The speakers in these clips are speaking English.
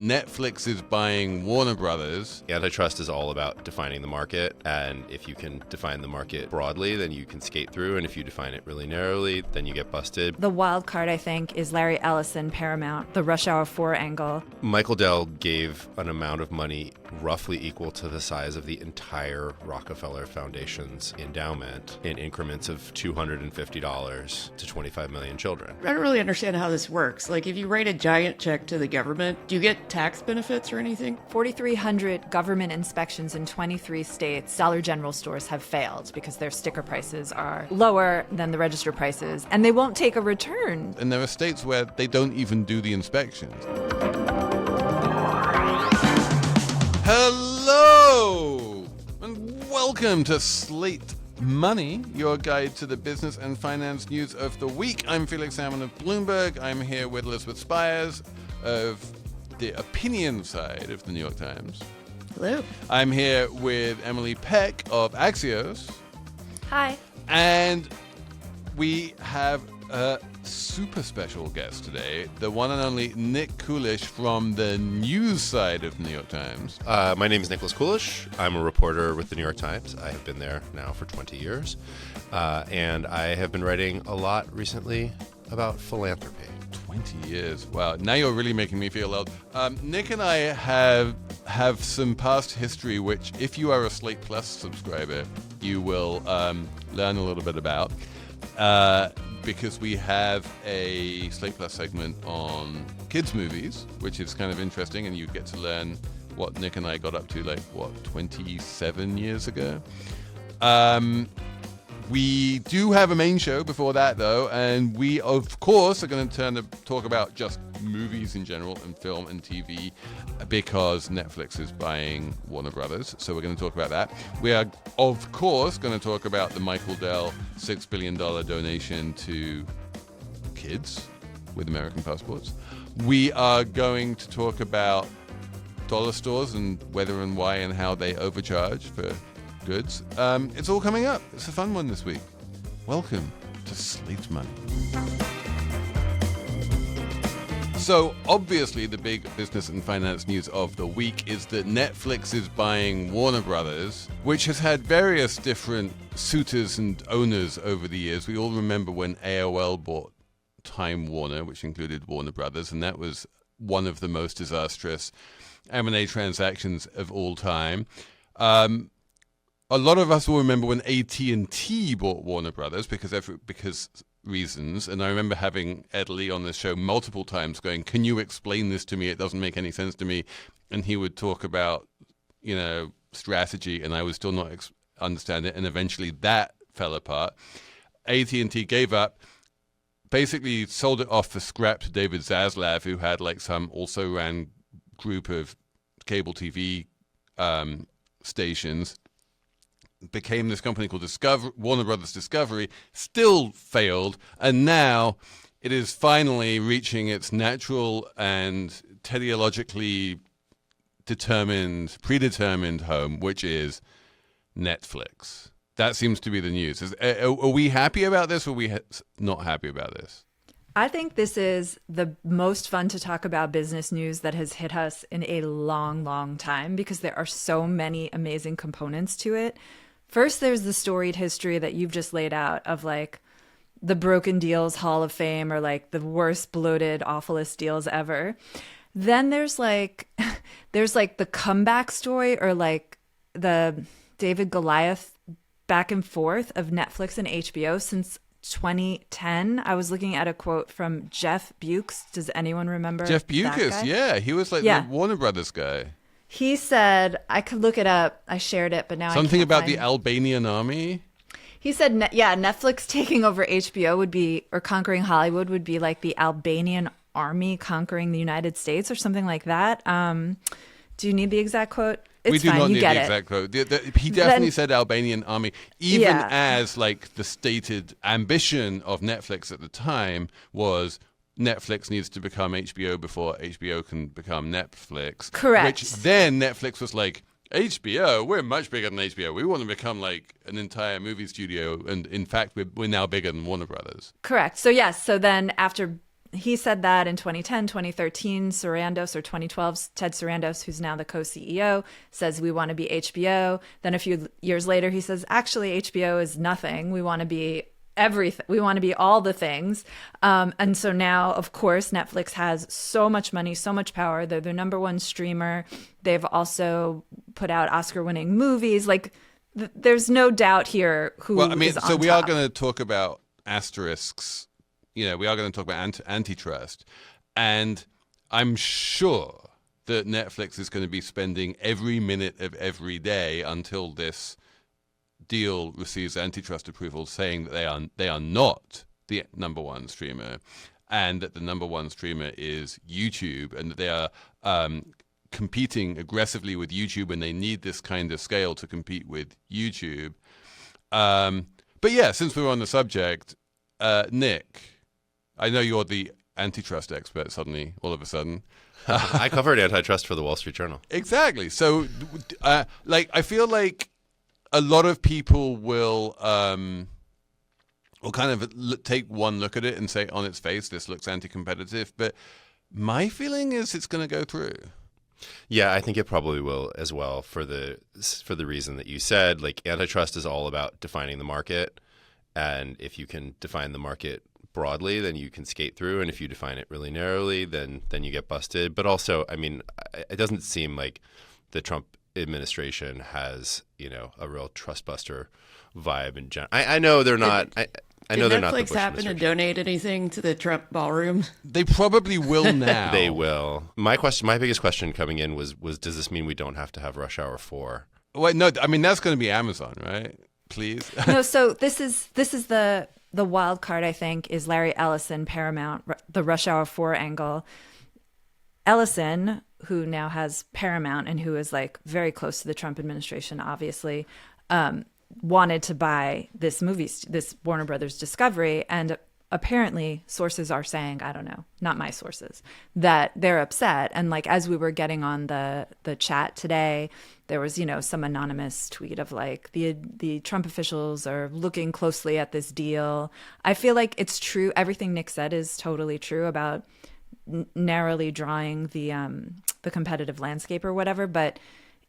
Netflix is buying Warner Brothers. Antitrust is all about defining the market, and if you can define the market broadly, then you can skate through, and if you define it really narrowly, then you get busted. The wild card, I think, is Larry Ellison, Paramount, the Rush Hour 4 angle. Michael Dell gave an amount of money roughly equal to the size of the entire Rockefeller Foundation's endowment in increments of $250 to 25 million children. I don't really understand how this works. Like, if you write a giant check to the government, do you get tax benefits or anything? 4,300 government inspections in 23 states. Dollar General stores have failed because their sticker prices are lower than the register prices, and they won't take a return. And there are states where they don't even do the inspections. Hello, and welcome to Slate Money, your guide to the business and finance news of the week. I'm Felix Salmon of Bloomberg. I'm here with Elizabeth Spires of the opinion side of the New York Times. Hello. I'm here with Emily Peck of Axios. Hi. And we have a super special guest today, the one and only Nick Coolish from the news side of the New York Times. My name is Nicholas Coolish. I'm a reporter with the New York Times. I have been there now for 20 years. And I have been writing a lot recently about philanthropy. 20 years. Wow. Now you're really making me feel old. Nick and I have some past history, which if you are a Slate Plus subscriber, you will learn a little bit about. Because we have a Slate Plus segment on kids' movies, which is kind of interesting, and you get to learn what Nick and I got up to, 27 years ago. We do have a main show before that, though, and we, of course, are going to turn to talk about just movies in general and film and TV because Netflix is buying Warner Brothers, so we're going to talk about that. We are, of course, going to talk about the Michael Dell $6 billion donation to kids with American passports. We are going to talk about dollar stores and whether and why and how they overcharge for goods. It's all coming up. It's a fun one this week. Welcome to Slate Money. So obviously the big business and finance news of the week is that Netflix is buying Warner Brothers, which has had various different suitors and owners over the years. We all remember when AOL bought Time Warner, which included Warner Brothers, and that was one of the most disastrous M&A transactions of all time. A lot of us will remember when AT&T bought Warner Brothers because reasons, and I remember having Ed Lee on this show multiple times going, can you explain this to me? It doesn't make any sense to me. And he would talk about, strategy, and I would still not understand it, and eventually that fell apart. AT&T gave up, basically sold it off for scrap to David Zaslav, who had some also ran group of cable TV stations. Became this company called Warner Brothers Discovery, still failed, and now it is finally reaching its natural and teleologically predetermined home, which is Netflix. That seems to be the news. Are we happy about this, or are we not happy about this? I think this is the most fun to talk about business news that has hit us in a long, long time because there are so many amazing components to it. First, there's the storied history that you've just laid out of the Broken Deals Hall of Fame or the worst, bloated, awfulest deals ever. Then there's the comeback story or the David Goliath back and forth of Netflix and HBO since 2010. I was looking at a quote from Jeff Bewkes. Does anyone remember Jeff Bewkes? That guy? Yeah, he was the Warner Brothers guy. He said, I could look it up. I shared it, but now something I about can't the Albanian army. He said, Netflix taking over HBO would be, or conquering Hollywood would be like the Albanian army conquering the United States or something like that. Do you need the exact quote? It's we do fine, not you need get the it. exact quote. He definitely said Albanian army, even as the stated ambition of Netflix at the time was Netflix needs to become HBO before HBO can become Netflix. Correct. Which then Netflix was like, HBO, we're much bigger than HBO. We want to become an entire movie studio. And in fact, we're now bigger than Warner Brothers. Correct. So yes. So then after he said that in 2010, 2013, Sarandos, or 2012, Ted Sarandos, who's now the co-CEO, says we want to be HBO. Then a few years later, he says, actually, HBO is nothing. We want to be everything. We want to be all the things. And so now, of course, Netflix has so much money, so much power. They're the number one streamer. They've also put out Oscar-winning movies. Like, there's no doubt here who is on top. We are going to talk about asterisks. We are going to talk about antitrust. And I'm sure that Netflix is going to be spending every minute of every day until this deal receives antitrust approval, saying that they are not the number one streamer, and that the number one streamer is YouTube, and that they are competing aggressively with YouTube, and they need this kind of scale to compete with YouTube. But yeah, since we're on the subject, Nick, I know you're the antitrust expert suddenly, all of a sudden. I covered antitrust for the Wall Street Journal. Exactly. So, I feel like a lot of people will kind of take one look at it and say, on its face, this looks anti-competitive. But my feeling is it's going to go through. Yeah, I think it probably will as well for the reason that you said. Like, antitrust is all about defining the market, and if you can define the market broadly, then you can skate through, and if you define it really narrowly, then you get busted. But also, I mean, it doesn't seem like the Trump administration has, a real trust buster vibe in general. I know they're not. I know they're not the Bush Netflix happen to donate anything to the Trump ballroom? They probably will now. They will. My biggest question coming in was does this mean we don't have to have Rush Hour 4? Wait, no. I mean, that's going to be Amazon, right? Please. No. So this is the wild card. I think is Larry Ellison, Paramount, the Rush Hour 4 angle. Ellison, who now has Paramount and who is like very close to the Trump administration, obviously, wanted to buy this Warner Brothers Discovery. And apparently sources are saying, I don't know, not my sources, that they're upset. And like, as we were getting on the chat today, there was, some anonymous tweet of like the Trump officials are looking closely at this deal. I feel like it's true. Everything Nick said is totally true about narrowly drawing the competitive landscape or whatever, but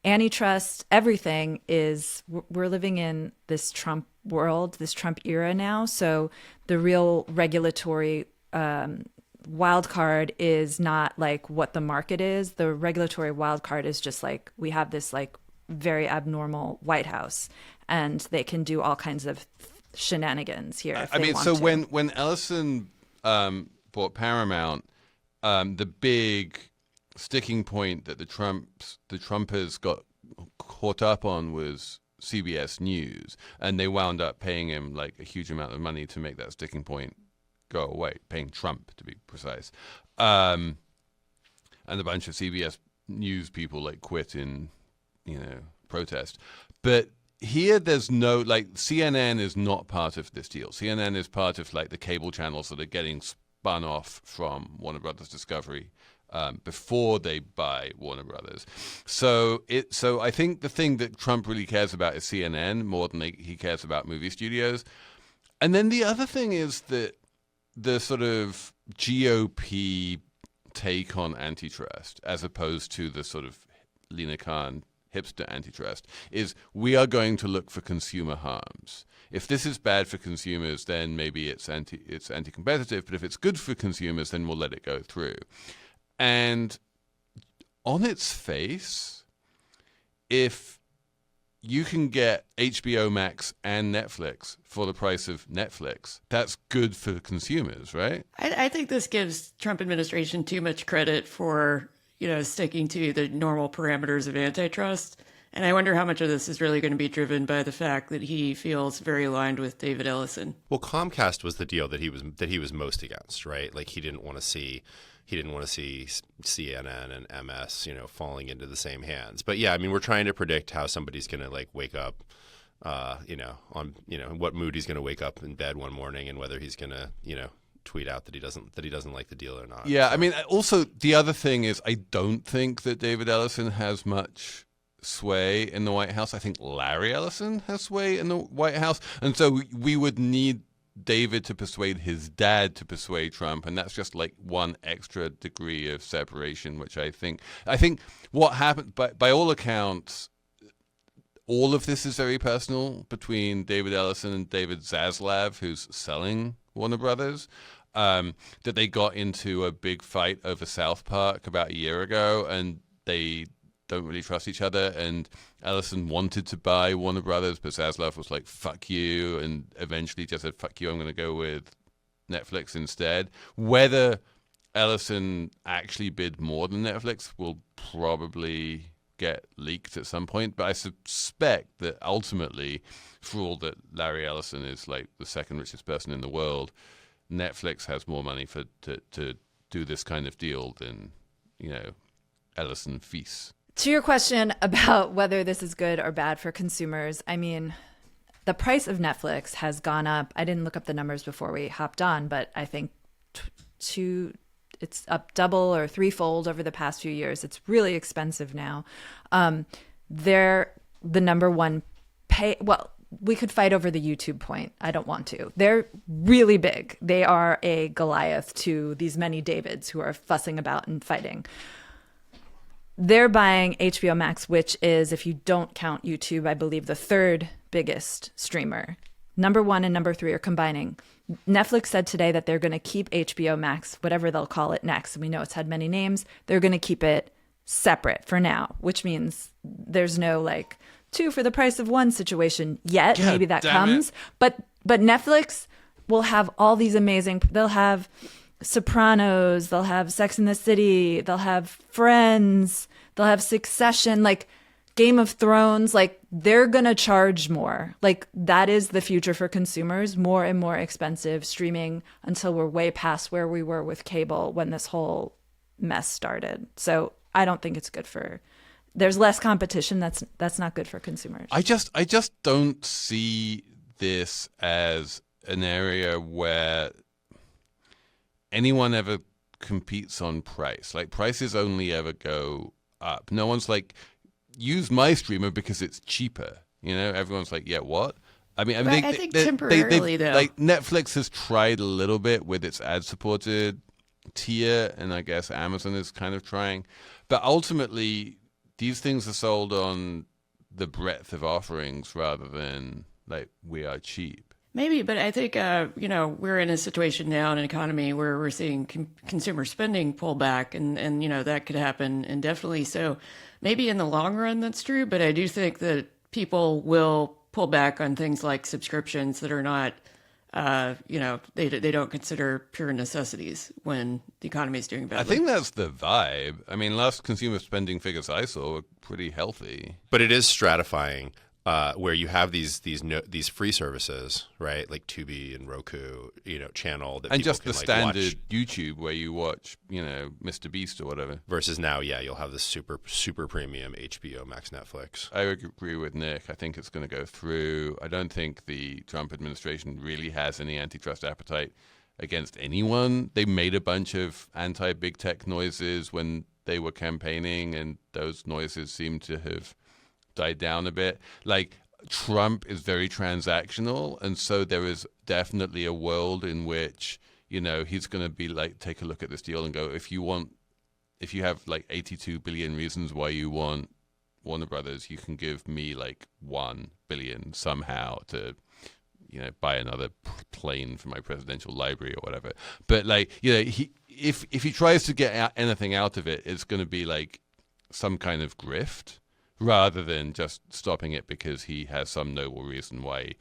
antitrust, everything is, we're living in this Trump world, this Trump era now. So the real regulatory wild card is not like what the market is. The regulatory wild card is just like, we have this like very abnormal White House, and they can do all kinds of shenanigans here. If they want to. When Ellison bought Paramount, the big sticking point that the Trumpers got caught up on was CBS News, and they wound up paying him like a huge amount of money to make that sticking point go away, paying Trump to be precise. And a bunch of CBS News people like quit in, protest. But here there's no, like, CNN is not part of this deal. CNN is part of like the cable channels that are getting spun off from Warner Brothers Discovery before they buy Warner Brothers. So I think the thing that Trump really cares about is CNN more than he cares about movie studios. And then the other thing is that the sort of GOP take on antitrust, as opposed to the sort of Lina Khan hipster antitrust, is we are going to look for consumer harms. If this is bad for consumers, then maybe it's anti-competitive. But if it's good for consumers, then we'll let it go through. And on its face, if you can get HBO Max and Netflix for the price of Netflix, that's good for consumers, right? I think this gives Trump administration too much credit for, sticking to the normal parameters of antitrust. And I wonder how much of this is really going to be driven by the fact that he feels very aligned with David Ellison. Well, Comcast was the deal that he was most against, right? Like, he didn't want to see CNN and MS, falling into the same hands. But yeah, I mean, we're trying to predict how somebody's going to like wake up, what mood he's going to wake up in bed one morning, and whether he's going to, tweet out that he doesn't like the deal or not. Yeah, so. I mean, also the other thing is, I don't think that David Ellison has much sway in the White House. I think Larry Ellison has sway in the White House, and so we would need David to persuade his dad to persuade Trump, and that's just like one extra degree of separation, which I think what happened, by all accounts, all of this is very personal between David Ellison and David Zaslav, who's selling Warner Brothers. That they got into a big fight over South Park about a year ago, and they don't really trust each other. And Ellison wanted to buy Warner Brothers, but Zaslav was like, fuck you, and eventually just said, fuck you, I'm going to go with Netflix instead. Whether Ellison actually bid more than Netflix will probably get leaked at some point, but I suspect that ultimately, for all that Larry Ellison is like the second richest person in the world, Netflix has more money to do this kind of deal than, Ellison feasts. To your question about whether this is good or bad for consumers, I mean, the price of Netflix has gone up. I didn't look up the numbers before we hopped on, but I think it's up double or threefold over the past few years. It's really expensive now. They're the number one we could fight over the YouTube point. I don't want to. They're really big. They are a Goliath to these many Davids who are fussing about and fighting. They're buying HBO Max, which is, if you don't count YouTube, I believe the third biggest streamer. Number 1 and number 3 are combining. Netflix said today that they're going to keep HBO Max, whatever they'll call it next. We know it's had many names. They're going to keep it separate for now, which means there's no like 2 for the price of 1 situation yet. God, maybe that comes. But Netflix will have all these amazing, they'll have Sopranos, they'll have Sex and the City, they'll have Friends, they'll have Succession, like Game of Thrones, like they're going to charge more. Like that is the future for consumers, more and more expensive streaming until we're way past where we were with cable when this whole mess started. So I don't think it's good there's less competition. That's not good for consumers. I just don't see this as an area where anyone ever competes on price. Like prices only ever go up. No one's like, use my streamer because it's cheaper. Everyone's like, yeah, what? I think temporarily though. Like Netflix has tried a little bit with its ad-supported tier, and I guess Amazon is kind of trying. But ultimately, these things are sold on the breadth of offerings rather than like we are cheap. Maybe, but I think, we're in a situation now in an economy where we're seeing consumer spending pull back and that could happen indefinitely. So maybe in the long run that's true, but I do think that people will pull back on things like subscriptions that are not, they don't consider pure necessities when the economy is doing badly. I think that's the vibe. I mean, last consumer spending figures I saw were pretty healthy. But it is stratifying. Where you have these free services, right, like Tubi and Roku, channel that and people just can the standard watch. YouTube where you watch, Mr. Beast or whatever. Versus now, you'll have the super premium HBO Max Netflix. I agree with Nick. I think it's going to go through. I don't think the Trump administration really has any antitrust appetite against anyone. They made a bunch of anti-big tech noises when they were campaigning, and those noises seem to have died down a bit. Like Trump is very transactional, and so there is definitely a world in which he's going to be like, take a look at this deal and go, if you have like 82 billion reasons why you want Warner Brothers, you can give me like 1 billion somehow to buy another plane for my presidential library or whatever. But like if he tries to get anything out of it, it's going to be like some kind of grift, rather than just stopping it because he has some noble reason why,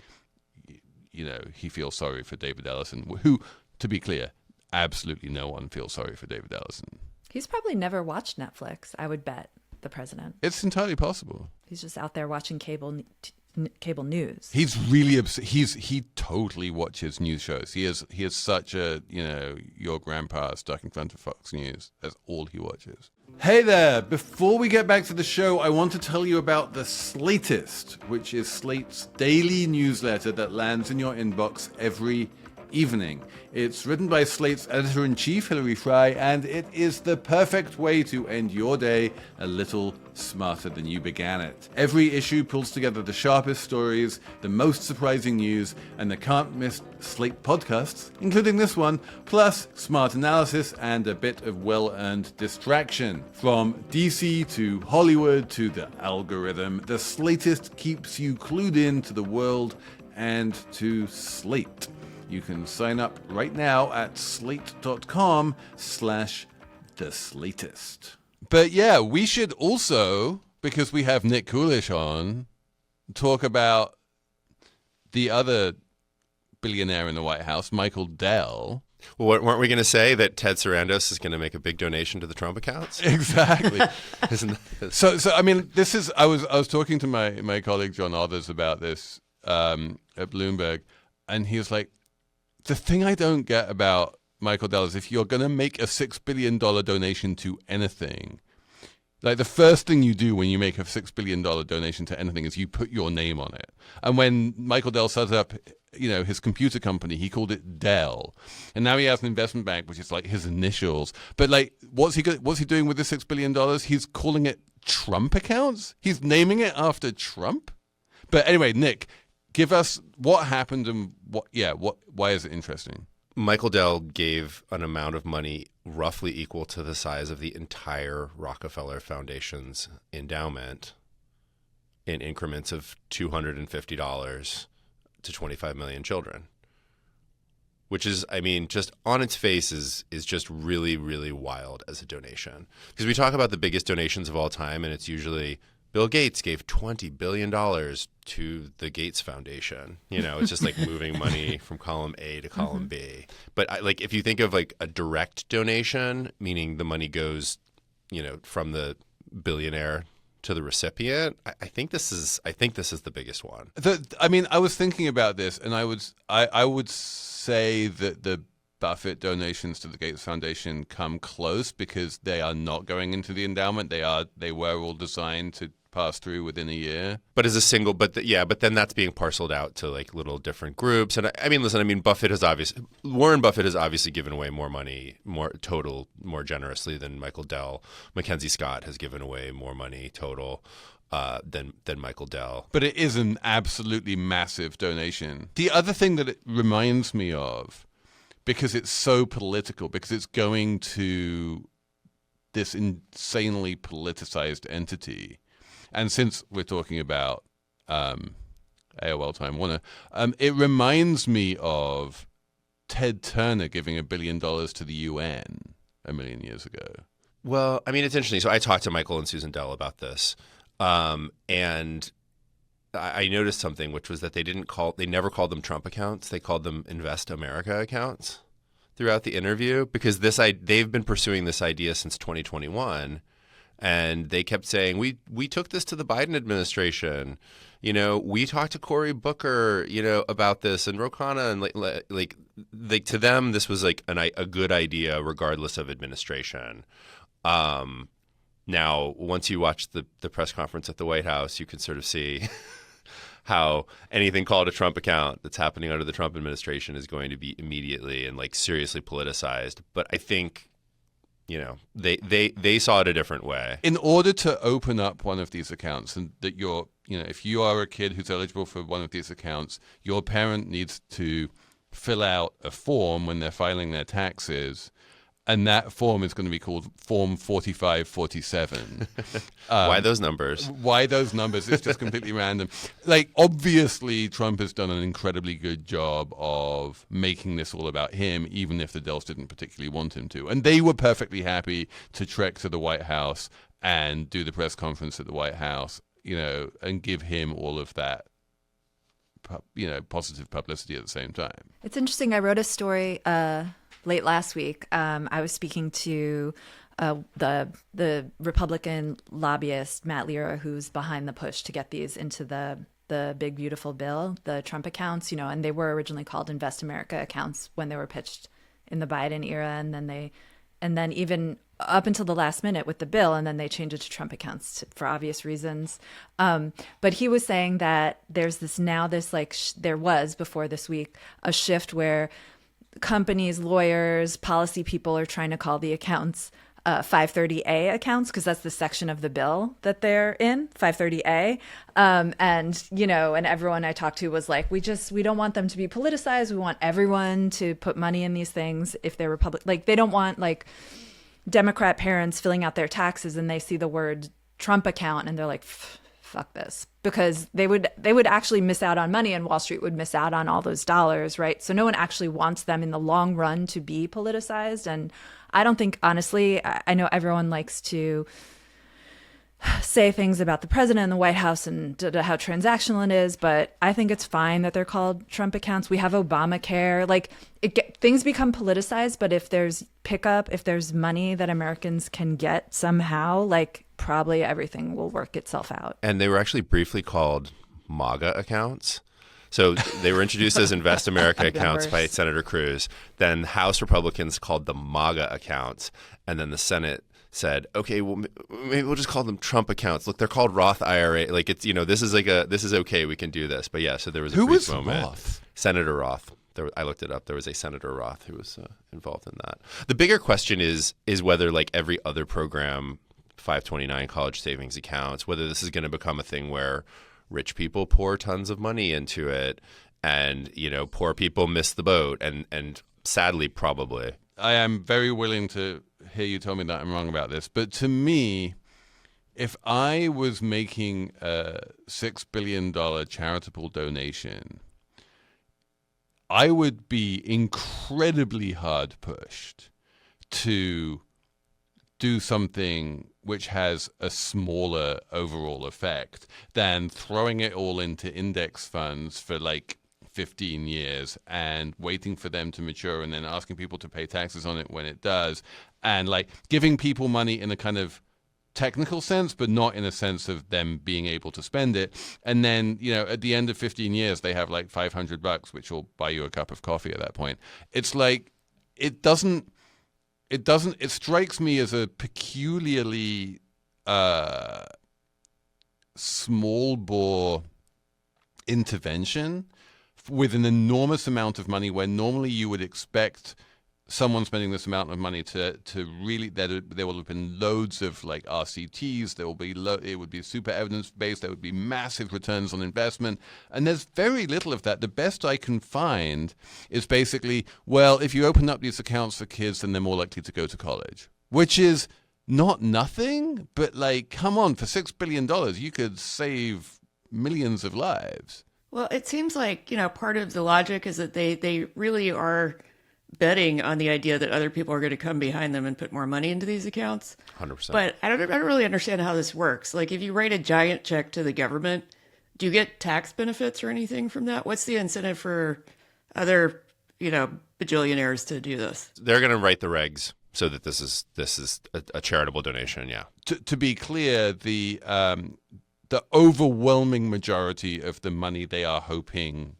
he feels sorry for David Ellison, who, to be clear, absolutely no one feels sorry for David Ellison. He's probably never watched Netflix, I would bet, the president. It's entirely possible. He's just out there watching cable news. He's really he totally watches news shows. He is such a, your grandpa stuck in front of Fox News. That's all he watches. Hey there! Before we get back to the show, I want to tell you about The Slatest, which is Slate's daily newsletter that lands in your inbox every evening. It's written by Slate's editor-in-chief, Hilary Fry, and it is the perfect way to end your day a little smarter than you began it. Every issue pulls together the sharpest stories, the most surprising news, and the can't-miss Slate podcasts, including this one, plus smart analysis and a bit of well-earned distraction. From DC to Hollywood to the algorithm, the Slatist keeps you clued in to the world and to Slate. You can sign up right now at slate.com/theslatest. But yeah, we should also, because we have Nick Coolish on, talk about the other billionaire in the White House, Michael Dell. Well, weren't we going to say that Ted Sarandos is going to make a big donation to the Trump accounts? Exactly. Isn't that... So I mean, this is I was talking to my colleague John Others about this at Bloomberg, and he was like, the thing I don't get about Michael Dell is if you're going to make a $6 billion donation to anything, like the first thing you do when you make a $6 billion donation to anything is you put your name on it. And when Michael Dell set up, his computer company, he called it Dell. And now he has an investment bank, which is like his initials. But like, what's he doing with the $6 billion? He's calling it Trump accounts? He's naming it after Trump? But anyway, Nick, give us what happened and why is it interesting? Michael Dell gave an amount of money roughly equal to the size of the entire Rockefeller Foundation's endowment in increments of $250 to 25 million children, which is, I mean, just on its face is just really, really wild as a donation. Because we talk about the biggest donations of all time, and it's usually Bill Gates gave $20 billion to the Gates Foundation. It's just like moving money from column A to column B. But if you think of like a direct donation, meaning the money goes, from the billionaire to the recipient, I think this is the biggest one. I was thinking about this, and I would say that the Buffett donations to the Gates Foundation come close because they are not going into the endowment. They were all designed to pass through within a year. But as a single, but then that's being parceled out to like little different groups. And Warren Buffett has obviously given away more money, more generously than Michael Dell. Mackenzie Scott has given away more money total than Michael Dell. But it is an absolutely massive donation. The other thing that it reminds me of, because it's so political, because it's going to this insanely politicized entity. And since we're talking about AOL Time Warner, it reminds me of Ted Turner giving $1 billion to the UN a million years ago. Well, I mean, it's interesting. So I talked to Michael and Susan Dell about this, and I noticed something, which was that they never called them Trump accounts. They called them Invest America accounts throughout the interview, because they've been pursuing this idea since 2021. And they kept saying, we took this to the Biden administration. We talked to Cory Booker, about this, and Ro Khanna, and like to them, this was like a good idea regardless of administration. Now, once you watch the press conference at the White House, you can sort of see how anything called a Trump account that's happening under the Trump administration is going to be immediately and like seriously politicized. But I think, they saw it a different way. In order to open up one of these accounts, and that if you are a kid who's eligible for one of these accounts, your parent needs to fill out a form when they're filing their taxes, and that form is going to be called Form 4547. Why those numbers? Why those numbers? It's just completely random. Like, obviously, Trump has done an incredibly good job of making this all about him, even if the Dells didn't particularly want him to. And they were perfectly happy to trek to the White House and do the press conference at the White House, and give him all of that, positive publicity at the same time. It's interesting. I wrote a story late last week. I was speaking to the Republican lobbyist Matt Lira, who's behind the push to get these into the big beautiful bill, the Trump accounts, and they were originally called Invest America accounts when they were pitched in the Biden era, and then even up until the last minute with the bill, and then they changed it to Trump accounts for obvious reasons. But he was saying that there's this now, there was before this week, a shift where companies, lawyers, policy people are trying to call the accounts 530A accounts, because that's the section of the bill that they're in, 530A. And, you know, and everyone I talked to was like, we don't want them to be politicized. We want everyone to put money in these things if they're Republican. Like, they don't want like Democrat parents filling out their taxes and they see the word Trump account and they're like, fuck this, because they would actually miss out on money and Wall Street would miss out on all those dollars, right? So no one actually wants them in the long run to be politicized. And I don't think, honestly, I know everyone likes to say things about the president and the White House and how transactional it is, but I think it's fine that they're called Trump accounts. We have Obamacare. Like, things become politicized, but if there's pickup, if there's money that Americans can get somehow, like, probably everything will work itself out. And they were actually briefly called MAGA accounts. So they were introduced as Invest America accounts by Senator Cruz. Then House Republicans called them MAGA accounts. And then the Senate said, okay, well, maybe we'll just call them Trump accounts. Look, they're called Roth IRA. Like, it's, you know, this is okay. We can do this. But yeah, so there was a brief moment. Roth? Senator Roth. I looked it up. There was a Senator Roth who was involved in that. The bigger question is whether, like every other program, 529 college savings accounts, whether this is going to become a thing where rich people pour tons of money into it and, you know, poor people miss the boat. And sadly, probably. I am very willing to hear you tell me that I'm wrong about this. But to me, if I was making a $6 billion charitable donation, I would be incredibly hard pushed to do something which has a smaller overall effect than throwing it all into index funds for like 15 years and waiting for them to mature and then asking people to pay taxes on it when it does, and like giving people money in a kind of technical sense, but not in a sense of them being able to spend it. And then, you know, at the end of 15 years, they have like $500, which will buy you a cup of coffee at that point. It's like, it strikes me as a peculiarly small bore intervention with an enormous amount of money, where normally you would expect someone spending this amount of money to really, there will have been loads of like RCTs, it would be super evidence based, there would be massive returns on investment, and there's very little of that. The best I can find is basically, well, if you open up these accounts for kids, then they're more likely to go to college, which is not nothing, but like, come on, for $6 billion, you could save millions of lives. Well, it seems like, you know, part of the logic is that they really are betting on the idea that other people are going to come behind them and put more money into these accounts. 100%. But I don't really understand how this works. Like, if you write a giant check to the government, do you get tax benefits or anything from that? What's the incentive for other, you know, bajillionaires to do this? They're going to write the regs so that this is a charitable donation. Yeah. To be clear, the overwhelming majority of the money they are hoping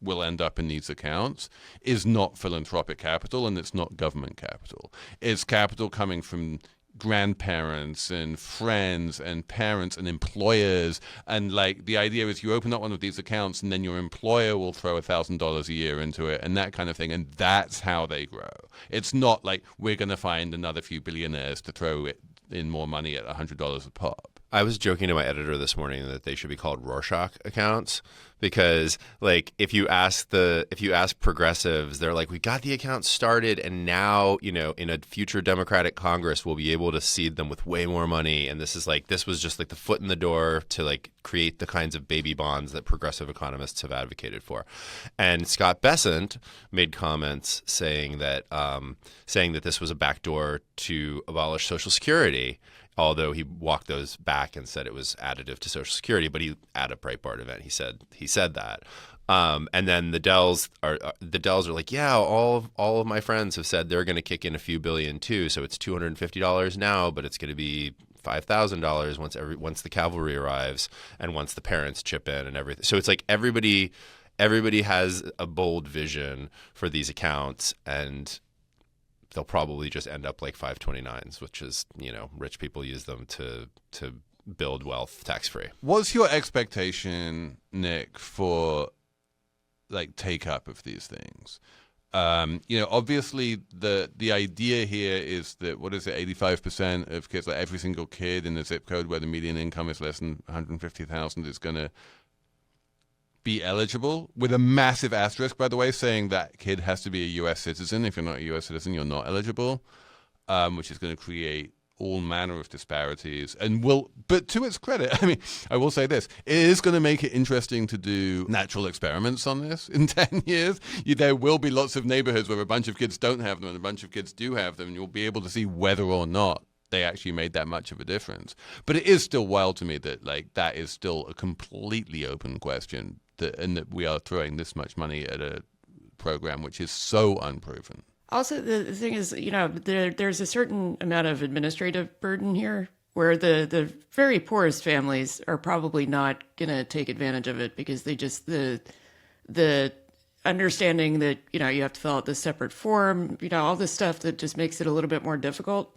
will end up in these accounts is not philanthropic capital, and it's not government capital. It's capital coming from grandparents and friends and parents and employers. And like, the idea is you open up one of these accounts and then your employer will throw $1,000 a year into it and that kind of thing. And that's how they grow. It's not like we're going to find another few billionaires to throw in more money at $100 a pop. I was joking to my editor this morning that they should be called Rorschach accounts, because like if you ask progressives, they're like, we got the accounts started and now, you know, in a future Democratic Congress we'll be able to seed them with way more money, and this was just like the foot in the door to like create the kinds of baby bonds that progressive economists have advocated for. And Scott Bessent made comments saying that this was a backdoor to abolish Social Security, although he walked those back and said it was additive to Social Security. But at a Breitbart event, he said that. And then the Dells are like, yeah, all of my friends have said they're going to kick in a few billion too. So it's $250 now, but it's going to be $5,000 once the cavalry arrives and once the parents chip in and everything. So it's like everybody has a bold vision for these accounts, and they'll probably just end up like 529s, which is, you know, rich people use them to build wealth tax-free. What's your expectation, Nick, for like take up of these things? Obviously the idea here is that, 85% of kids, like every single kid in the zip code where the median income is less than 150,000 is going to be eligible, with a massive asterisk, by the way, saying that kid has to be a U.S. citizen. If you're not a U.S. citizen, you're not eligible, which is going to create all manner of disparities. But to its credit, I will say this, it is going to make it interesting to do natural experiments on this in 10 years. There will be lots of neighborhoods where a bunch of kids don't have them and a bunch of kids do have them, and you'll be able to see whether or not they actually made that much of a difference. But it is still wild to me that that is still a completely open question, and that we are throwing this much money at a program which is so unproven. Also, the thing is, there's a certain amount of administrative burden here where the very poorest families are probably not going to take advantage of it because they just, the understanding that, you have to fill out this separate form, all this stuff that just makes it a little bit more difficult,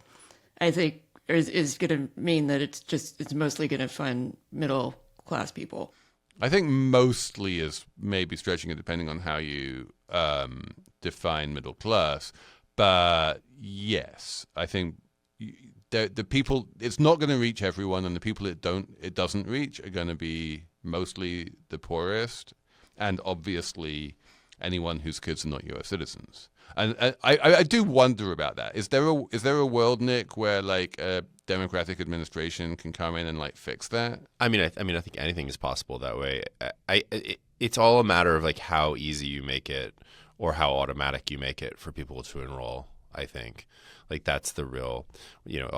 I think is going to mean that it's mostly going to fund middle class people. I think mostly is maybe stretching it depending on how you define middle class. But yes, I think the people, it's not going to reach everyone, and the people it doesn't reach are going to be mostly the poorest, and obviously anyone whose kids are not U.S. citizens. And I do wonder about that. Is there a world, Nick, where a Democratic administration can come in and fix that? I think anything is possible that way. It's all a matter of how easy you make it or how automatic you make it for people to enroll. I think that's the real.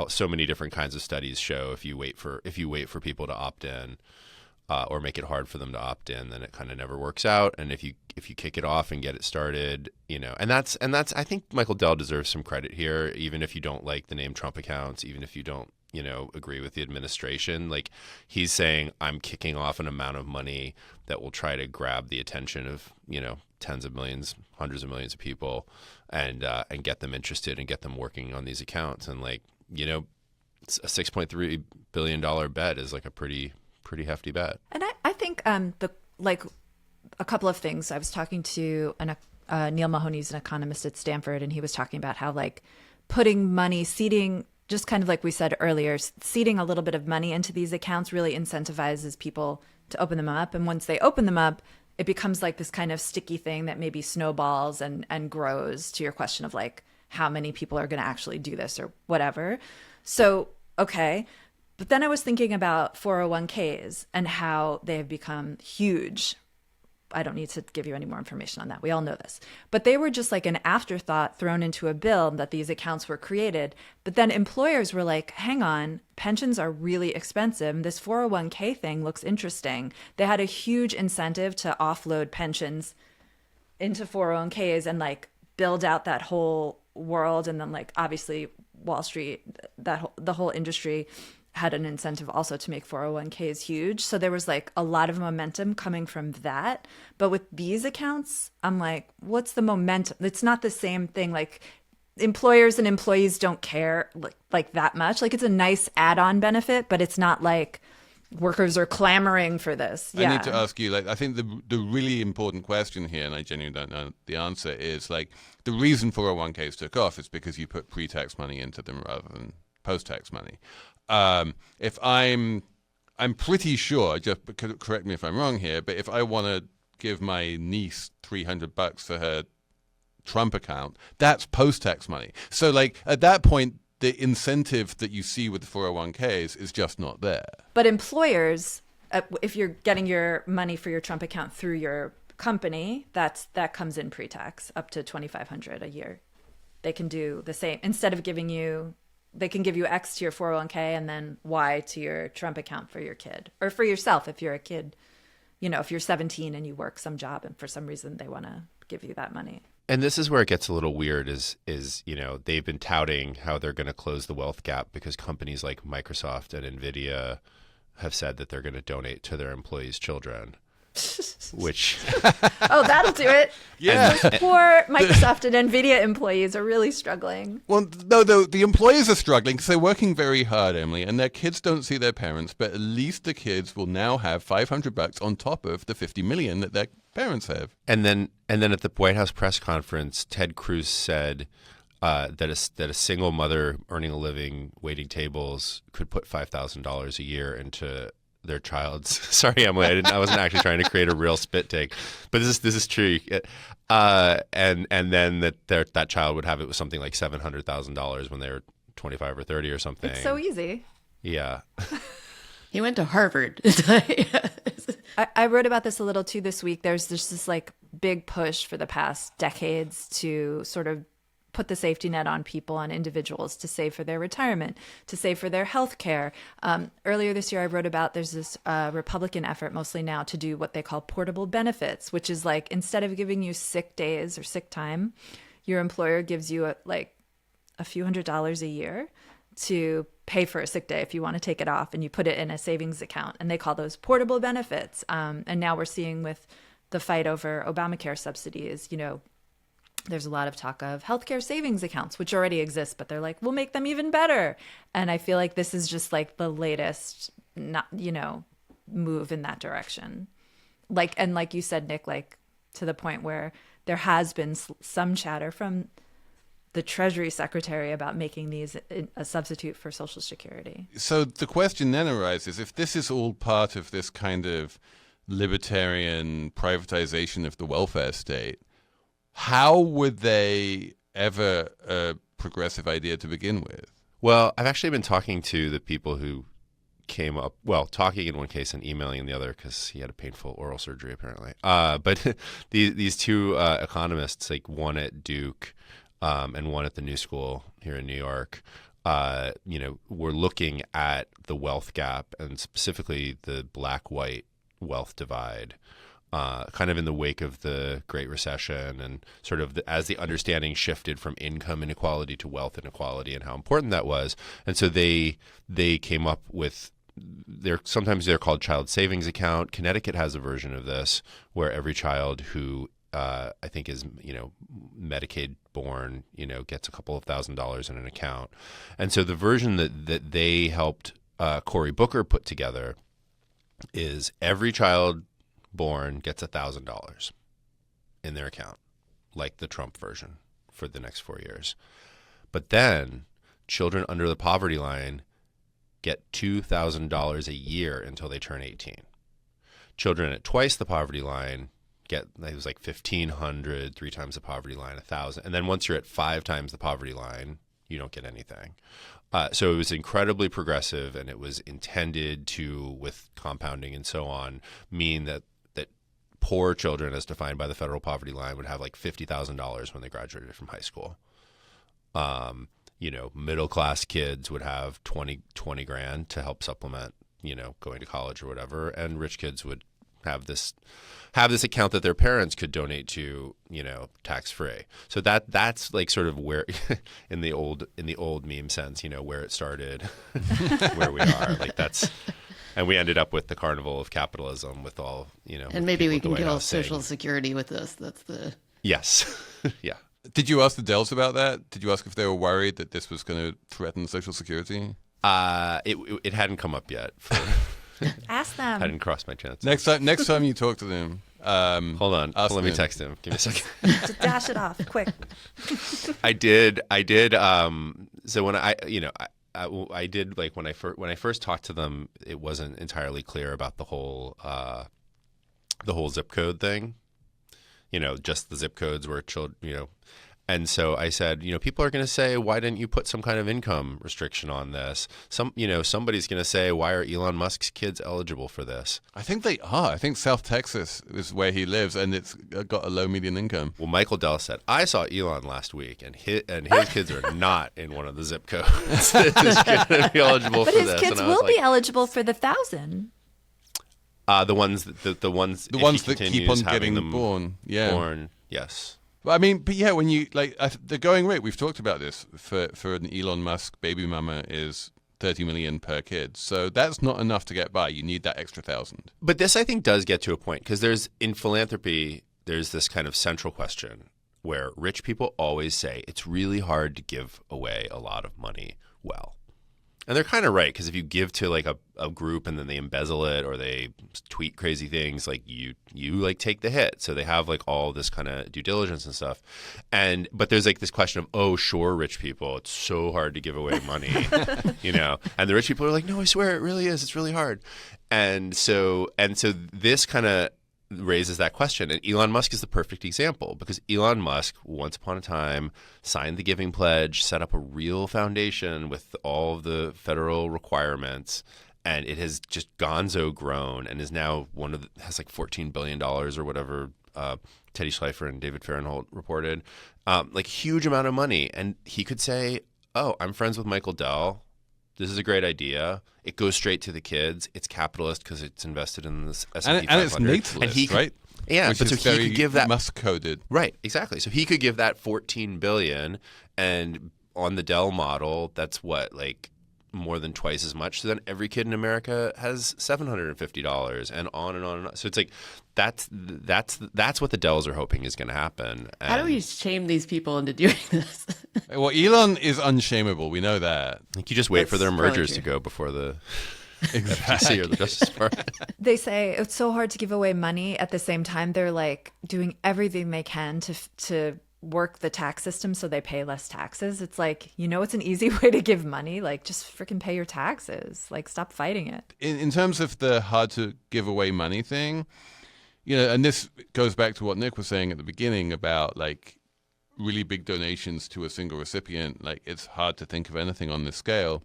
So many different kinds of studies show if you wait for people to opt in. Or make it hard for them to opt in, then it kind of never works out. And if you kick it off and get it started, and that's I think Michael Dell deserves some credit here, even if you don't like the name Trump accounts, even if you don't agree with the administration. He's saying, I'm kicking off an amount of money that will try to grab the attention of tens of millions, hundreds of millions of people, and get them interested and get them working on these accounts. And a $6.3 billion bet is a pretty hefty bet. And I think a couple of things. I was talking to Neil Mahoney's an economist at Stanford, and he was talking about how putting money, seeding, just kind of like we said earlier, seeding a little bit of money into these accounts really incentivizes people to open them up. And once they open them up, it becomes this kind of sticky thing that maybe snowballs and grows, to your question of how many people are going to actually do this or whatever. So, okay. But then I was thinking about 401ks and how they have become huge. I don't need to give you any more information on that. We all know this. But they were just an afterthought thrown into a bill that these accounts were created. But then employers were like, hang on, pensions are really expensive. This 401k thing looks interesting. They had a huge incentive to offload pensions into 401ks and build out that whole world. And then obviously Wall Street, the whole industry had an incentive also to make 401ks huge. So there was a lot of momentum coming from that. But with these accounts, I'm what's the momentum? It's not the same thing. Employers and employees don't care that much. It's a nice add-on benefit, but it's not workers are clamoring for this. I need to ask you, I think the really important question here, and I genuinely don't know the answer, is the reason 401ks took off is because you put pre-tax money into them rather than post-tax money. If I'm pretty sure, just correct me if I'm wrong here, but if I want to give my niece $300 for her Trump account, that's post-tax money. So at that point, the incentive that you see with the 401ks is just not there. But employers, if you're getting your money for your Trump account through your company, that comes in pre-tax up to $2,500 a year. They can do the same. Instead of giving you, they can give you X to your 401k and then Y to your Trump account for your kid or for yourself if you're a kid. If you're 17 and you work some job and for some reason they want to give you that money. And this is where it gets a little weird is they've been touting how they're going to close the wealth gap because companies like Microsoft and NVIDIA have said that they're going to donate to their employees' children. which Oh, that'll do it. Yeah. Those poor Microsoft and NVIDIA employees are really struggling. Well, no, the employees are struggling because they're working very hard, Emily, and their kids don't see their parents, but at least the kids will now have $500 on top of the $50 million that their parents have. And then at the White House press conference, Ted Cruz said that a single mother earning a living waiting tables could put $5,000 a year into their child's. Sorry, Emily, I wasn't actually trying to create a real spit take, but this is true. And then that child would have it with something like $700,000 when they were 25 or 30 or something. It's so easy. Yeah. He went to Harvard. I wrote about this a little too this week. There's just this like big push for the past decades to sort of put the safety net on people, on individuals, to save for their retirement, to save for their health care. Earlier this year, I wrote about there's this Republican effort, mostly now, to do what they call portable benefits, which is like instead of giving you sick days or sick time, your employer gives you a few $100s a year to pay for a sick day if you want to take it off, and you put it in a savings account, and they call those portable benefits. And now we're seeing with the fight over Obamacare subsidies, there's a lot of talk of healthcare savings accounts, which already exist, but they're like, we'll make them even better. And I feel like this is just like the latest, move in that direction. Like you said, Nick, like to the point where there has been some chatter from the Treasury Secretary about making these a substitute for Social Security. So the question then arises, if this is all part of this kind of libertarian privatization of the welfare state, how would they ever a progressive idea to begin with? Well, I've actually been talking to the people who came up, talking in one case and emailing in the other because he had a painful oral surgery apparently. But these two economists, like one at Duke and one at the New School here in New York, were looking at the wealth gap and specifically the black-white wealth divide. Kind of in the wake of the Great Recession and sort of as the understanding shifted from income inequality to wealth inequality and how important that was. And so they came up with sometimes they're called child savings account. Connecticut has a version of this where every child who I think is, Medicaid born, gets a couple of $1,000s in an account. And so the version that they helped Cory Booker put together is every child born gets $1,000 in their account, like the Trump version for the next 4 years. But then children under the poverty line get $2,000 a year until they turn 18. Children at twice the poverty line get, it was like $1,500, 3 times the poverty line, $1,000. And then once you're at 5 times the poverty line, you don't get anything. So it was incredibly progressive, and it was intended to, with compounding and so on, mean that poor children, as defined by the federal poverty line, would have like $50,000 when they graduated from high school. Middle class kids would have 20 grand to help supplement, going to college or whatever, and rich kids would have this account that their parents could donate to, tax free. So that's like sort of where in the old meme sense, where it started, where we are. Like that's. And we ended up with the carnival of capitalism with all, And maybe we can kill Social Security with this. That's the... Yes. Yeah. Did you ask the Dells about that? Did you ask if they were worried that this was going to threaten Social Security? It hadn't come up yet. Ask them. Hadn't crossed my chance. Next time you talk to them, hold on. Let me text him. Give me a second. Just dash it off quick. I did. So when I did, like when I first talked to them, it wasn't entirely clear about the whole zip code thing, just the zip codes where children, and so I said, people are going to say, why didn't you put some kind of income restriction on this? Somebody's going to say, why are Elon Musk's kids eligible for this? I think they are. I think South Texas is where he lives, and it's got a low median income. Well, Michael Dell said, I saw Elon last week, and his kids are not in one of the zip codes that is going to be eligible for this. But his kids will be eligible for the 1,000. The ones that keep on getting them born. Yeah. Born, yes. But yeah, when you the going rate, we've talked about this for an Elon Musk baby mama is 30 million per kid. So that's not enough to get by. You need that extra 1,000. But this, I think, does get to a point because in philanthropy, there's this kind of central question where rich people always say it's really hard to give away a lot of money well. And they're kind of right, because if you give to like a group and then they embezzle it or they tweet crazy things, like you like take the hit. So they have like all this kind of due diligence and stuff. But there's like this question of, oh, sure, rich people, it's so hard to give away money, And the rich people are like, no, I swear it really is. It's really hard. And so this kind of raises that question. And Elon Musk is the perfect example, because Elon Musk, once upon a time, signed the Giving Pledge, set up a real foundation with all of the federal requirements, and it has just gonzo grown and is now has like $14 billion or whatever Teddy Schleifer and David Fahrenthold reported, like a huge amount of money. And he could say, oh, I'm friends with Michael Dell. This is a great idea. It goes straight to the kids. It's capitalist because it's invested in this S&P 500. And it's natalist, right? Yeah, which but is so he very could give that Musk-coded. Right, exactly. So he could give that $14 billion, and on the Dell model, that's what, like more than twice as much. So then every kid in America has $750, and on and on and on. So it's like that's what the Dells are hoping is going to happen. How do we shame these people into doing this? Well, Elon is unshameable. We know that. I think you just wait for their That's probably mergers true. to go before the Exactly. FTC or the Justice Department. They say it's so hard to give away money. At the same time, they're like doing everything they can to work the tax system so they pay less taxes. It's like, it's an easy way to give money. Like, just freaking pay your taxes. Like, stop fighting it. In terms of the hard to give away money thing, and this goes back to what Nick was saying at the beginning about like really big donations to a single recipient. Like, it's hard to think of anything on this scale,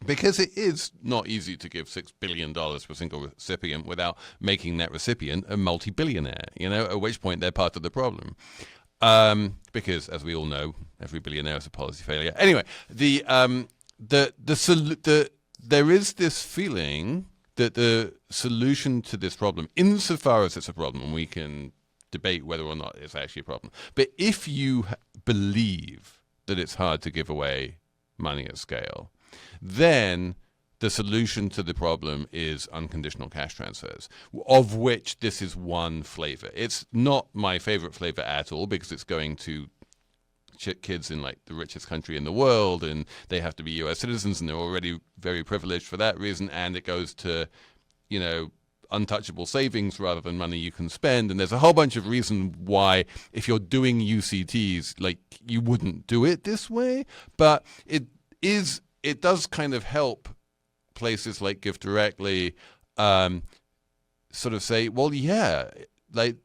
because it is not easy to give $6 billion to a single recipient without making that recipient a multi-billionaire, at which point they're part of the problem. Because, as we all know, every billionaire is a policy failure. Anyway, there is this feeling that the solution to this problem, insofar as it's a problem, and we can debate whether or not it's actually a problem, but if you believe that it's hard to give away money at scale, then the solution to the problem is unconditional cash transfers, of which this is one flavor. It's not my favorite flavor at all, because it's going to kids in like the richest country in the world, and they have to be US citizens, and they're already very privileged for that reason, and it goes to, untouchable savings rather than money you can spend. And there's a whole bunch of reasons why, if you're doing UCTs, like, you wouldn't do it this way. But it does kind of help places like Give Directly sort of say, well, yeah, like,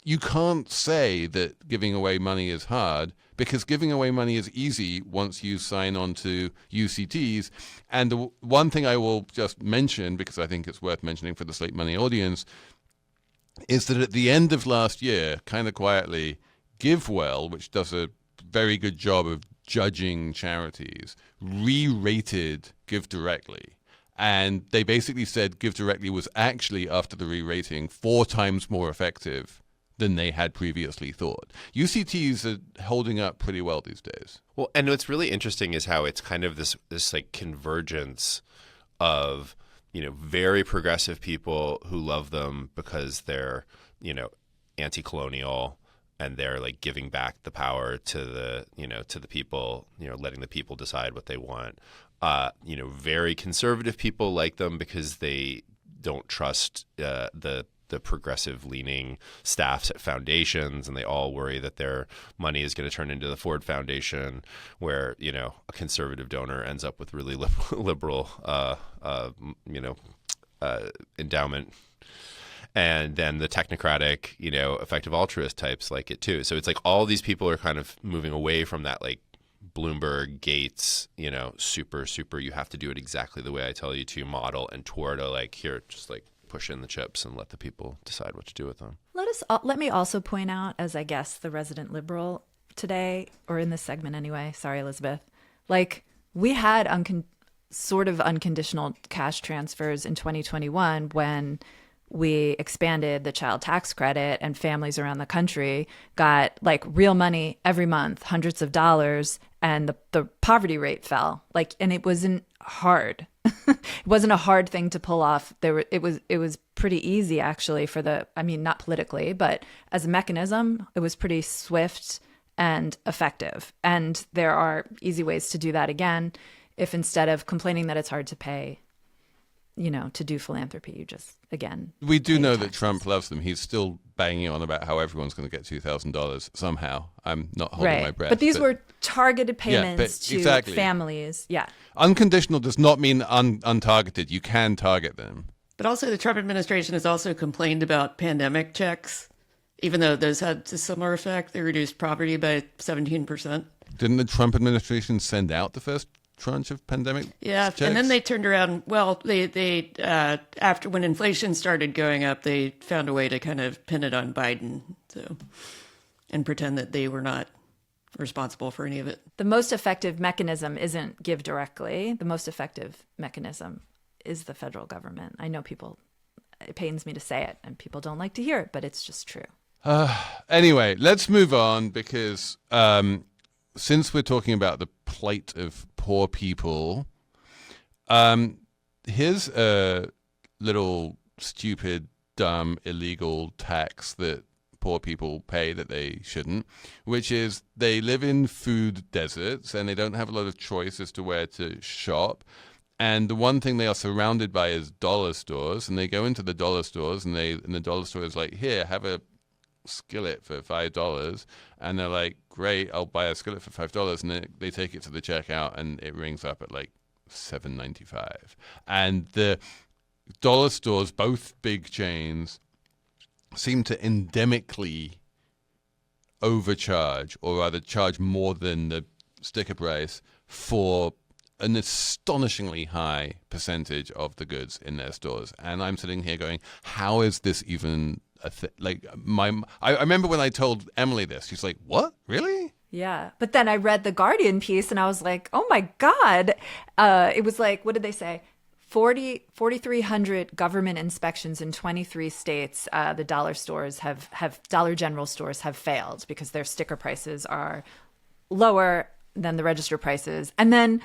you can't say that giving away money is hard, because giving away money is easy once you sign on to UCTs. And the one thing I will just mention, because I think it's worth mentioning for the Slate Money audience, is that at the end of last year, kind of quietly, GiveWell, which does a very good job of judging charities, re-rated Give Directly. And they basically said Give Directly was actually, after the re-rating, 4 times more effective than they had previously thought. UCTs are holding up pretty well these days. Well, and what's really interesting is how it's kind of this like convergence of, very progressive people who love them because they're, anti-colonial, and they're like giving back the power to the people, letting the people decide what they want. Very conservative people like them because they don't trust the progressive leaning staffs at foundations, and they all worry that their money is going to turn into the Ford Foundation, where a conservative donor ends up with really liberal endowment. And then the technocratic, effective altruist types like it too. So it's like all these people are kind of moving away from that like Bloomberg, Gates, super, you have to do it exactly the way I tell you to model, and toward a like, here, just like push in the chips and let the people decide what to do with them. Let me also point out, as I guess the resident liberal today, or in this segment anyway, sorry, Elizabeth, like, we had sort of unconditional cash transfers in 2021 when we expanded the child tax credit, and families around the country got like real money every month, hundreds of dollars, and the poverty rate fell. And it wasn't hard. It wasn't a hard thing to pull off. It was pretty easy actually not politically, but as a mechanism, it was pretty swift and effective. And there are easy ways to do that again. If instead of complaining that it's hard to pay, to do philanthropy, you just, again, we do know taxes. that Trump loves them. He's still banging on about how everyone's going to get $2,000 somehow. I'm not holding my breath. But these were targeted payments to exactly. families. Yeah. Unconditional does not mean untargeted. You can target them. But also the Trump administration has also complained about pandemic checks, even though those had a similar effect. They reduced poverty by 17%. Didn't the Trump administration send out the first tranche of pandemic checks? And then they turned around. Well, they after when inflation started going up, they found a way to kind of pin it on Biden, and pretend that they were not responsible for any of it. The most effective mechanism isn't give directly. The most effective mechanism is the federal government. I know it pains me to say it, and people don't like to hear it, but it's just true. Anyway, let's move on because since we're talking about the plight of poor people, here's a little stupid, dumb, illegal tax that poor people pay that they shouldn't, which is they live in food deserts and they don't have a lot of choice as to where to shop. And the one thing they are surrounded by is dollar stores, and they go into the dollar stores and the dollar store is like, here, have a skillet for $5, and they're like, great, I'll buy a skillet for $5, and then they take it to the checkout and it rings up at like $7.95. And the dollar stores, both big chains, seem to endemically overcharge, or rather charge more than the sticker price for an astonishingly high percentage of the goods in their stores. And I'm sitting here going, how is this even a thing? I remember when I told Emily this, she's like, what? Really? Yeah. But then I read the Guardian piece and I was like, oh my God. It was like, what did they say? 4,300 government inspections in 23 states. The dollar stores Dollar General stores have failed because their sticker prices are lower than the register prices. And then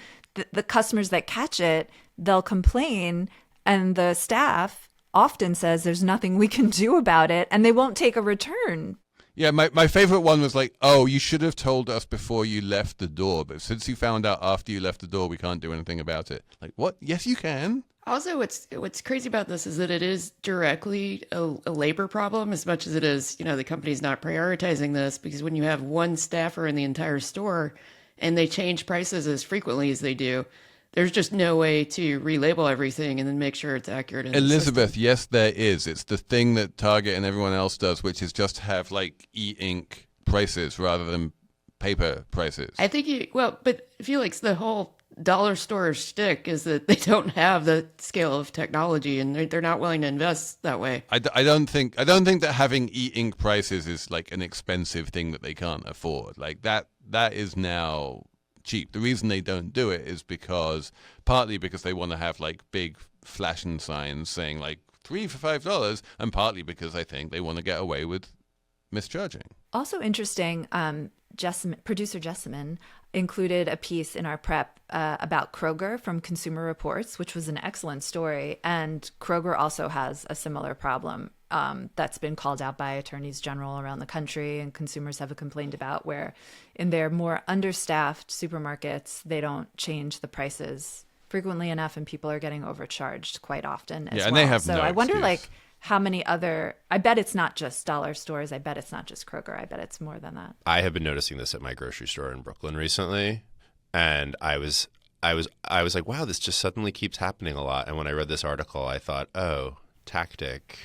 the customers that catch it, they'll complain, and the staff often says there's nothing we can do about it, and they won't take a return. Yeah, my favorite one was like, oh, you should have told us before you left the door, but since you found out after you left the door, we can't do anything about it. Like, what? Yes, you can. Also, what's crazy about this is that it is directly a labor problem as much as it is, the company's not prioritizing this, because when you have one staffer in the entire store and they change prices as frequently as they do, there's just no way to relabel everything and then make sure it's accurate. Elizabeth, yes, there is. It's the thing that Target and everyone else does, which is just have like e-ink prices rather than paper prices. I think but Felix, the whole dollar store shtick is that they don't have the scale of technology and they're not willing to invest that way. I don't think that having e-ink prices is like an expensive thing that they can't afford. Like that is now cheap. The reason they don't do it is partly because they want to have like big flashing signs saying like 3 for $5, and partly because I think they want to get away with mischarging. Also interesting, producer Jessamine included a piece in our prep about Kroger from Consumer Reports, which was an excellent story. And Kroger also has a similar problem that's been called out by attorneys general around the country, and consumers have complained about, where in their more understaffed supermarkets, they don't change the prices frequently enough, and people are getting overcharged quite often as well. And they have so no I wonder, excuse. how many other, I bet it's not just dollar stores. I bet it's not just Kroger. I bet it's more than that. I have been noticing this at my grocery store in Brooklyn recently, and I was like, wow, this just suddenly keeps happening a lot. And when I read this article, I thought, oh, tactic,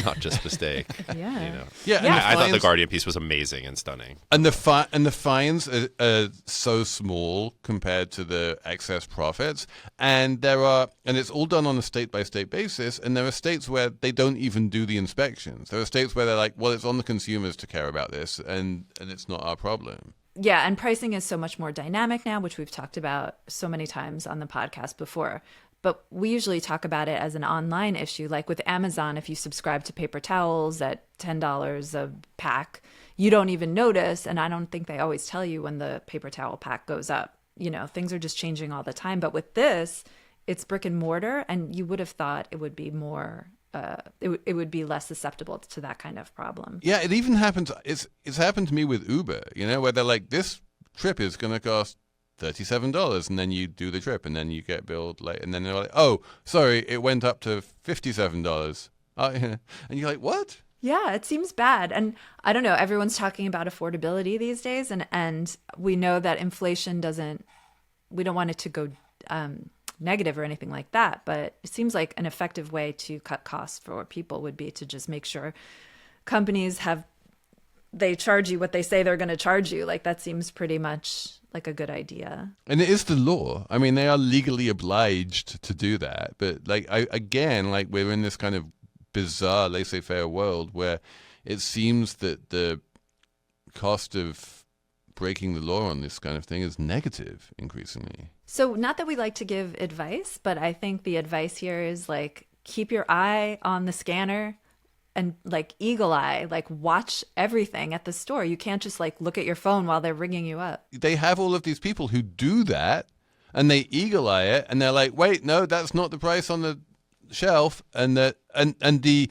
not just mistake. Yeah. Yeah. I thought the Guardian piece was amazing and stunning. And the fines are so small compared to the excess profits, and it's all done on a state by state basis. And there are states where they don't even do the inspections. There are states where they're like, well, it's on the consumers to care about this, and it's not our problem. Yeah, and pricing is so much more dynamic now, which we've talked about so many times on the podcast before. But we usually talk about it as an online issue. Like with Amazon, if you subscribe to paper towels at $10 a pack, you don't even notice. And I don't think they always tell you when the paper towel pack goes up. Things are just changing all the time. But with this, it's brick and mortar, and you would have thought it would be more, it would be less susceptible to that kind of problem. Yeah, it even happens. It's happened to me with Uber, where they're like, this trip is going to cost $37, and then you do the trip, and then you get billed late, and then they're like, oh, sorry, it went up to $57. And you're like, what? Yeah, it seems bad. And I don't know, everyone's talking about affordability these days, and we know that inflation we don't want it to go negative or anything like that, but it seems like an effective way to cut costs for people would be to just make sure companies they charge you what they say they're going to charge you. Like, that seems pretty much like a good idea. And it is the law. I mean, they are legally obliged to do that. But we're in this kind of bizarre laissez-faire world where it seems that the cost of breaking the law on this kind of thing is negative increasingly. So not that we like to give advice, but I think the advice here is like, keep your eye on the scanner and like eagle eye, like watch everything at the store. You can't just like look at your phone while they're ringing you up. They have all of these people who do that, and they eagle eye it, and they're like, wait, no, that's not the price on the shelf, and the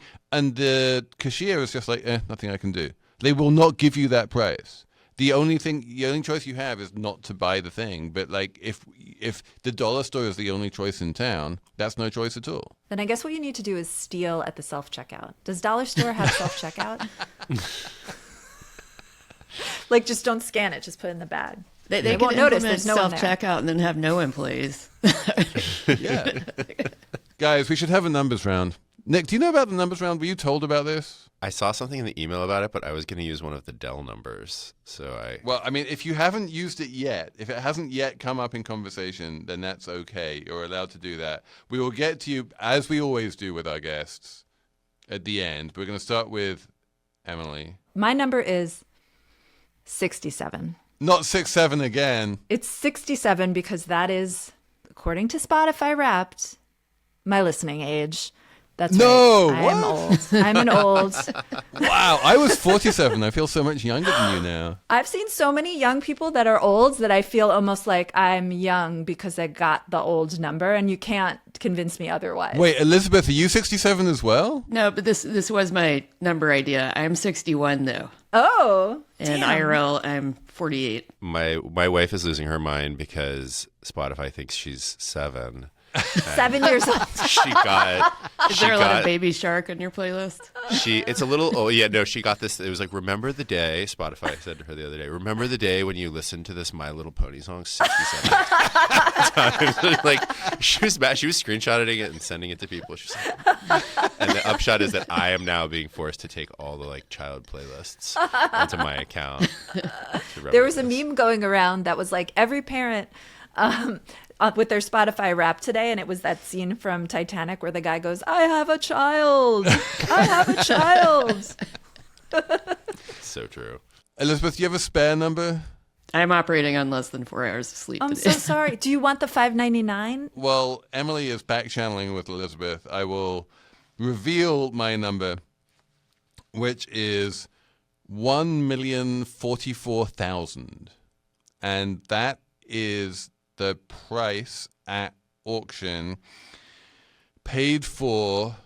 cashier is just like, nothing I can do. They will not give you that price. The only choice you have is not to buy the thing. But like, if the dollar store is the only choice in town, that's no choice at all. Then I guess what you need to do is steal at the self-checkout. Does Dollar Store have self-checkout? Like, just don't scan it. Just put it in the bag. They won't notice there's no one there. Self-checkout and then have no employees. Yeah. Guys, we should have a numbers round. Nick, do you know about the numbers round? Were you told about this? I saw something in the email about it, but I was going to use one of the Dell numbers. Well, I mean, if you haven't used it yet, if it hasn't yet come up in conversation, then that's okay. You're allowed to do that. We will get to you, as we always do with our guests, at the end. We're going to start with Emily. My number is 67. Not 67 again. It's 67 because that is, according to Spotify Wrapped, my listening age. That's no, right. What? I'm old. I'm an old. Wow, I was 47. I feel so much younger than you now. I've seen so many young people that are old that I feel almost like I'm young because I got the old number, and you can't convince me otherwise. Wait, Elizabeth, are you 67 as well? No, but this was my number idea. I'm 61 though. Oh, and damn. IRL, I'm 48. My wife is losing her mind because Spotify thinks she's 7. 7 years old. Is there a lot of Baby Shark on your playlist? It's a little, oh yeah, no, she got this, it was like, remember the day, Spotify said to her the other day, remember the day when you listened to this My Little Pony song 67 times? Like, she was screenshotting it and sending it to people. She's like, and the upshot is that I am now being forced to take all the like child playlists onto my account. There was a meme going around that was like, every parent with their Spotify Wrapped today, and it was that scene from Titanic where the guy goes, I have a child. I have a child. So true. Elizabeth, do you have a spare number? I'm operating on less than 4 hours of sleep I'm today. so sorry. Do you want the $5.99? Well, Emily is back channeling with Elizabeth. I will reveal my number, which is 1,044,000. And that is the price at auction paid for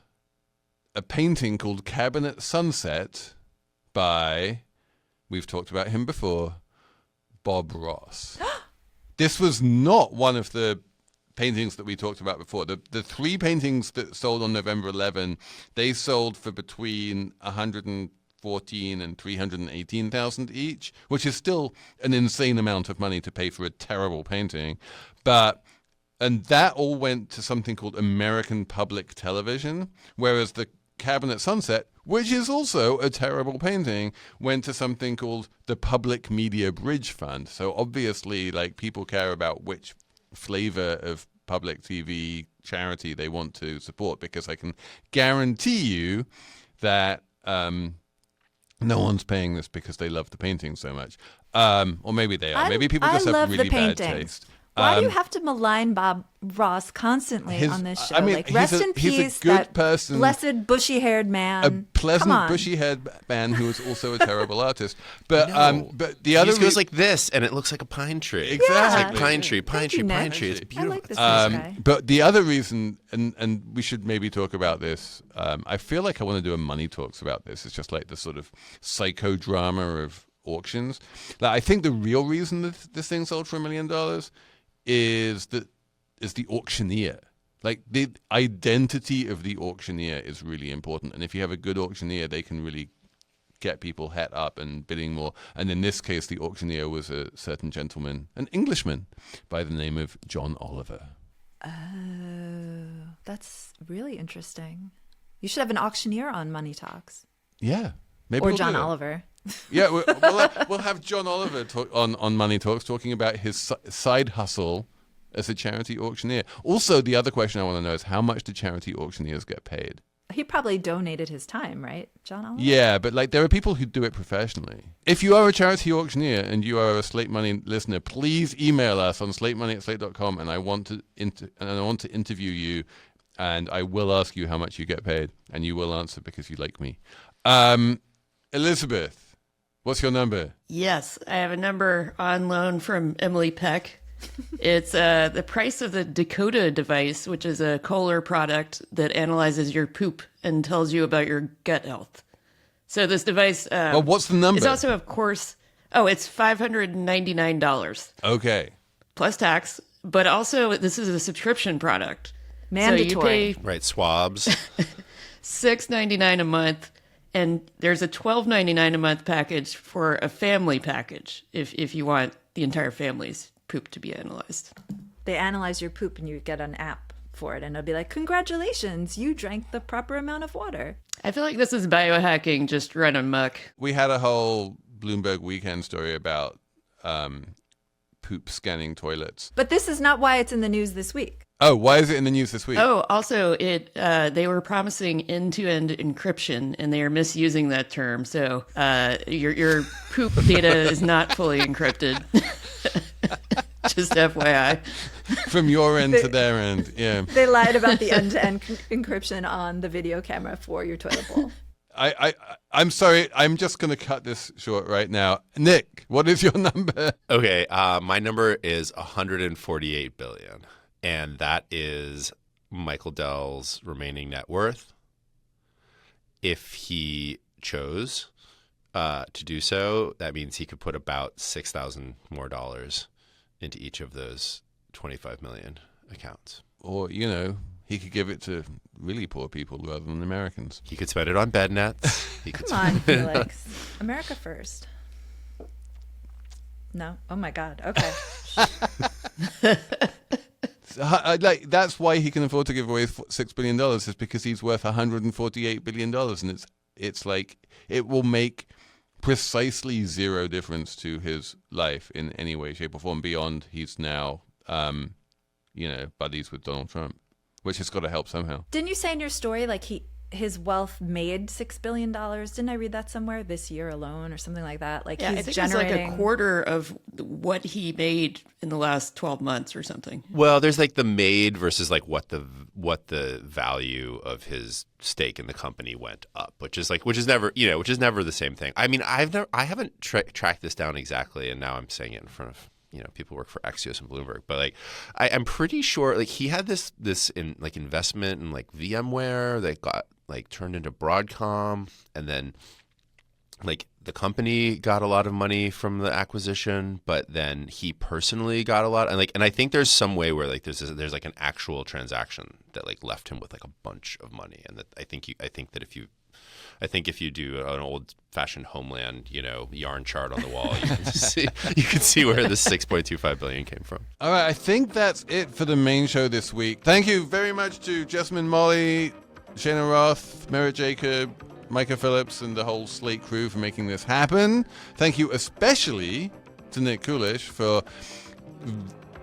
a painting called Cabinet Sunset by, we've talked about him before, Bob Ross. This was not one of the paintings that we talked about before. The three paintings that sold on November 11, they sold for between 114 and 318,000 each, which is still an insane amount of money to pay for a terrible painting. And that all went to something called American Public Television, whereas the Cabinet Sunset, which is also a terrible painting, went to something called the Public Media Bridge Fund. So obviously, like, people care about which flavor of public TV charity they want to support, because I can guarantee you that no one's paying this because they love the painting so much. Or maybe they are. Maybe people just have really bad taste. Why do you have to malign Bob Ross constantly on this show? I mean, like, rest in he's peace, a good that person, blessed bushy-haired man. a pleasant Come on. bushy-haired man who is also a terrible artist. But No. but the He other just goes like this, and it looks like a pine tree. Exactly. It's like pine tree, Thank you, pine Nick. tree. It's I beautiful. like this guy. But the other reason, and we should maybe talk about this, I feel like I want to do a money talks about this. It's just like the sort of psychodrama of auctions. Like, I think the real reason that this thing sold for $1 million is the auctioneer. Like, the identity of the auctioneer is really important. And if you have a good auctioneer, they can really get people het up and bidding more. And in this case, the auctioneer was a certain gentleman, an Englishman by the name of John Oliver. Oh, that's really interesting. You should have an auctioneer on Money Talks. Yeah. Maybe Or we'll John do it. Oliver. Yeah, we'll have John Oliver on Money Talks talking about his side hustle as a charity auctioneer. Also, the other question I want to know is how much do charity auctioneers get paid? He probably donated his time, right, John Oliver? Yeah, but like there are people who do it professionally. If you are a charity auctioneer and you are a Slate Money listener, please email us on slatemoney@slate.com, and I want to interview you, and I will ask you how much you get paid, and you will answer because you like me. Elizabeth, what's your number? Yes, I have a number on loan from Emily Peck. It's the price of the Dakota device, which is a Kohler product that analyzes your poop and tells you about your gut health. So this device Well, what's the number? is also, of course, it's $599 Okay. plus tax. But also, this is a subscription product. Mandatory. So you pay Right, swabs. $6.99 a month, and there's a $12.99 a month package for a family package if you want the entire family's poop to be analyzed. They analyze your poop and you get an app for it, and it'll be like, congratulations, you drank the proper amount of water. I feel like this is biohacking just run amok. We had a whole Bloomberg Weekend story about poop scanning toilets. But this is not why it's in the news this week. Oh, why is it in the news this week? Oh, also, they were promising end-to-end encryption, and they are misusing that term. So your poop data is not fully encrypted. Just FYI. From your end to their end, yeah. They lied about the end-to-end encryption on the video camera for your toilet bowl. I'm sorry. I'm just going to cut this short right now. Nick, what is your number? Okay, my number is 148 billion, and that is Michael Dell's remaining net worth. If he chose to do so, that means he could put about $6,000 more into each of those 25 million accounts. Or, he could give it to really poor people rather than Americans. He could spend it on bed nets. He could Come on, Felix. America first. No? Oh my God. Okay. That's why he can afford to give away $6 billion is because he's worth $148 billion. And it's like it will make precisely zero difference to his life in any way, shape, or form beyond he's now, buddies with Donald Trump, which has got to help somehow. Didn't you say in your story, like his wealth made $6 billion? Didn't I read that somewhere this year alone or something like that? Like Yeah, I he's think generating it's like a quarter of what he made in the last 12 months or something. Well, there's like the made versus like what the value of his stake in the company went up, which is never the same thing. I mean, I haven't tracked this down exactly, and now I'm saying it in front of people who work for Axios and Bloomberg, but like I'm pretty sure like he had this investment in like VMware that got like turned into Broadcom, and then like the company got a lot of money from the acquisition, but then he personally got a lot, and I think there's some way where like there's like an actual transaction that like left him with like a bunch of money, and that I think if you do an old-fashioned Homeland, yarn chart on the wall, you can see where the $6.25 billion came from. All right, I think that's it for the main show this week. Thank you very much to Jessamine, Molli, Cheyna Roth, Merritt Jacob, Micah Phillips, and the whole Slate crew for making this happen. Thank you especially to Nick Coolish for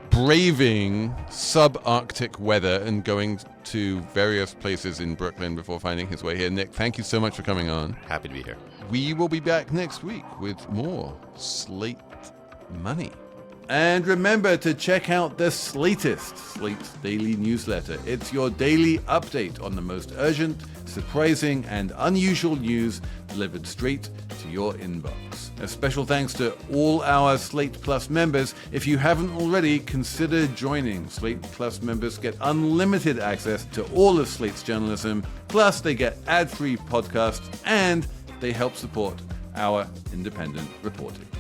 braving subarctic weather and going to various places in Brooklyn before finding his way here. Nick, thank you so much for coming on. Happy to be here. We will be back next week with more Slate Money. And remember to check out the Slatest, Slate's daily newsletter. It's your daily update on the most urgent, surprising, and unusual news delivered straight to your inbox. A special thanks to all our Slate Plus members. If you haven't already, consider joining. Slate Plus members get unlimited access to all of Slate's journalism, plus they get ad-free podcasts, and they help support our independent reporting.